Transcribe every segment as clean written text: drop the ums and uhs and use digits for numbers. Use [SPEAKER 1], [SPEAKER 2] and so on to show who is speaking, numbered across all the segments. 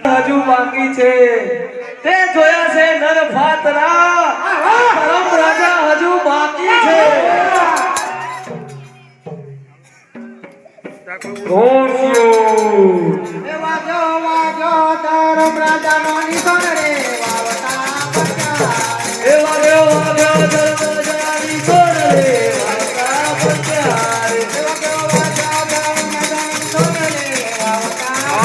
[SPEAKER 1] હજુ બાકી છે તે જોયા છે નર ફાતરા પરમ રાજા હજુ બાકી છે
[SPEAKER 2] એ વાજો વાજો તારો રાજા નો નિશાન રે વાવતા પચ્યા
[SPEAKER 1] એ વાજો વાજો તારો રાજા નિશાન રે વાવતા પચ્યા
[SPEAKER 2] એ વાજો વાજો તારો રાજા નિશાન રે વાવતા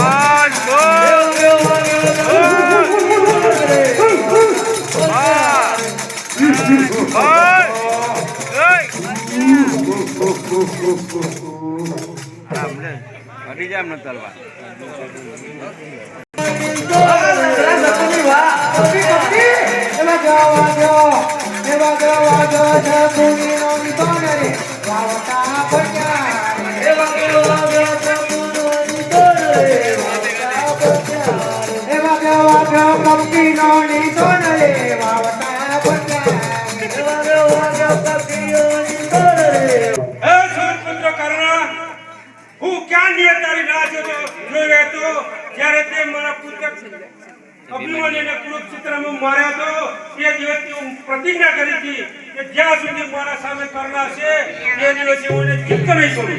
[SPEAKER 3] प्रतिज्ञा करी थी कि ज्यादा सुधी मारा सामे करना से ये दिवस उन्हें जिक्क नहीं छोड़ी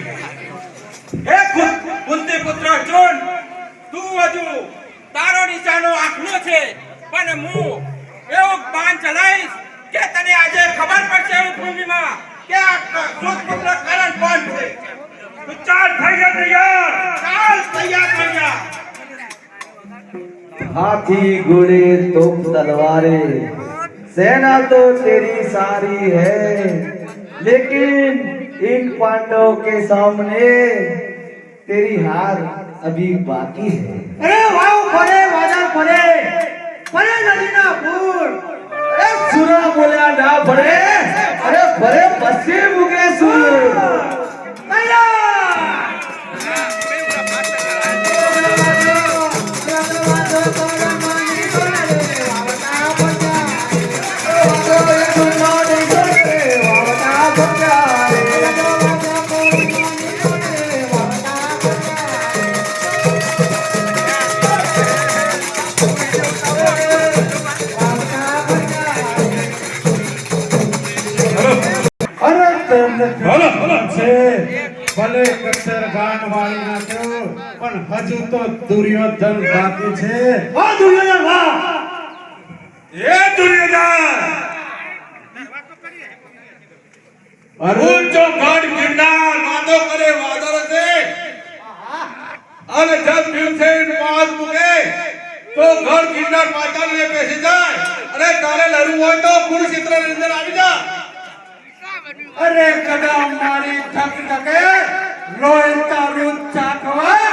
[SPEAKER 3] हे कुंती पुत्र अर्जुन तू हजू तारो निशानो आखलो छे पण मु एवो बाण चलाईस के तने आजे खबर पड़શે ભૂમિમાં કે આ પુત્ર કરણ કોણ છે તું ચાલ થઈ જા તૈયાર ચાલ તૈયાર થઈ જા
[SPEAKER 1] हाथी घोड़े तोप तलवारें सेना तो तेरी सारी है लेकिन इन पांडवों के सामने तेरी हार अभी बाकी है।
[SPEAKER 2] अरे वाव पड़े वादळ पड़े पड़े नदी ना पूर
[SPEAKER 1] अरे सुरा बोला ना पड़े अरे ભરે પછી મૂકેશું.
[SPEAKER 2] ભલે કચ્છર ગાંઠ વાળી નાખ્યો પણ હજુ તો દુર્યોધન બાકી છે.
[SPEAKER 3] હા દુર્યોધન વાહ એ દુર્યોધન અરુણ જો ગઢ ગિરનાર વાદો કરે વાદળ છે અને જબ ભીમસેન પાદ મૂકે તો ગઢ ગિરનાર પાતાળ ને બેસી જાય અને તારે લડવું હોય તો કુરુક્ષેત્ર ની અંદર આવી જા.
[SPEAKER 2] અરે કદમ મારી ઠક ઠકે લોહી તારું ચાખવા.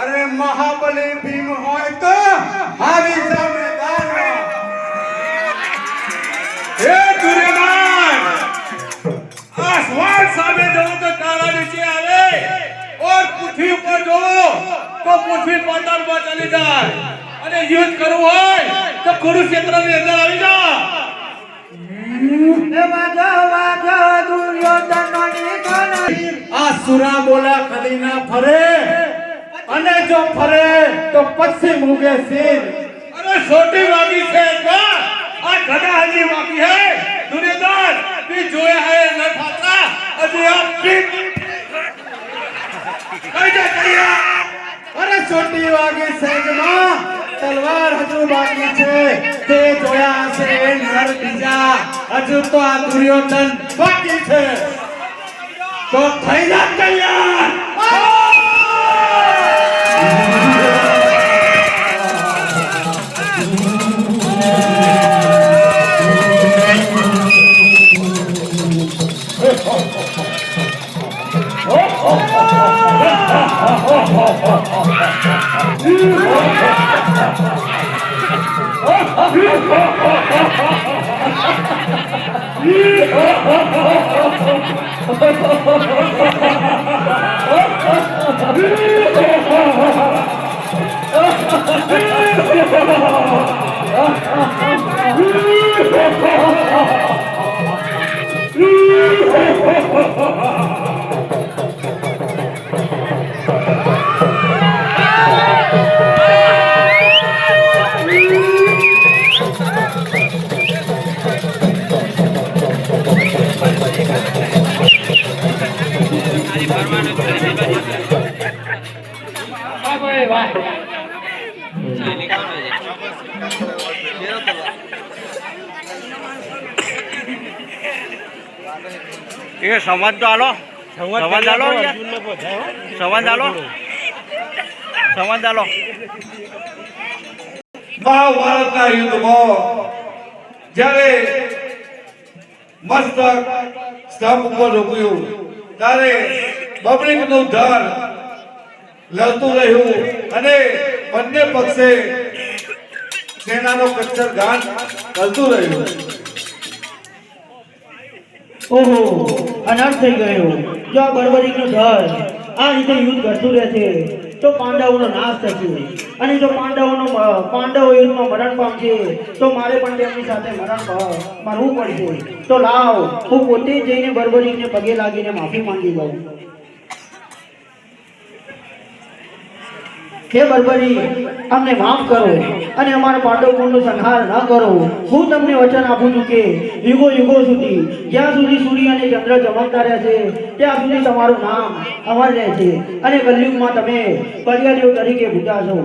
[SPEAKER 2] અરે મહાબલી ભીમ હોય તો આવી જા મેદાનમાં.
[SPEAKER 3] હે દુર્યોધન આસમાન સામે જવો તો તારા નીચે આવે और પૃથ્વી ઉપર જોવો તો પૃથ્વી પાતાળમાં ચલી જાય અને યુદ્ધ કરવું હોય તો કુરુક્ષેત્ર ની અંદર આવી જા.
[SPEAKER 2] આ સુરા બોલા કદી ના ફરે અને જો ફરે તો પછી મૂકે સિર.
[SPEAKER 3] अरे छोटी बाकी से क्या आ गधा हजी बाकी है दुर्योधन भी जोए है न फातरा अभी आप कहीं जा कहिया.
[SPEAKER 2] અરે છોટી વાગી સેજમાં તલવાર હજુ બાકી છે તે જોયા હશે નર બીજા. હજુ તો આ દુર્યોધન બાકી છે તો થઈ જા તૈયાર.
[SPEAKER 4] એ સંવાદ તો આલો સંવાદ આલો સંવાદ આલો સંવાદ આલો.
[SPEAKER 3] મહાભારતના યુદ્ધમાં જ્યારે મસ્તક સ્તંભ ઉપર રોક્યું ત્યારે બબરીકનું ધર લડતું રહ્યું અને બંને પક્ષે સેનાનો કચ્છર ગાંઠ ચાલતું રહ્યું.
[SPEAKER 5] ઓહો અનર્થ થઈ ગયો. જો આ બર્બરીકનું ધર આ રીતે યુદ્ધ કરતું રહેશે તો પાંડવોનો નાશ થશે અને જો પાંડવો યુદ્ધમાં મરણ પામશે તો મારે પણ તેમની સાથે મરવું પડશે. તો લાવ હું પોતે જઈને બર્બરીકને પગે લાગીને માફી માંગી લઉં. હે બર્બરી અમને માફ કરો અને અમારા પાંડવોનો સંહાર ન કરો. હું તમને વચન આપું છું કે યુગો યુગો સુધી જ્યાં સુધી સૂર્ય અને ચંદ્ર ચમકતા રહેશે ત્યાં સુધી તમારું નામ અમર રહેશે અને કલયુગમાં તમે પર્યાયો તરીકે પૂજાશો.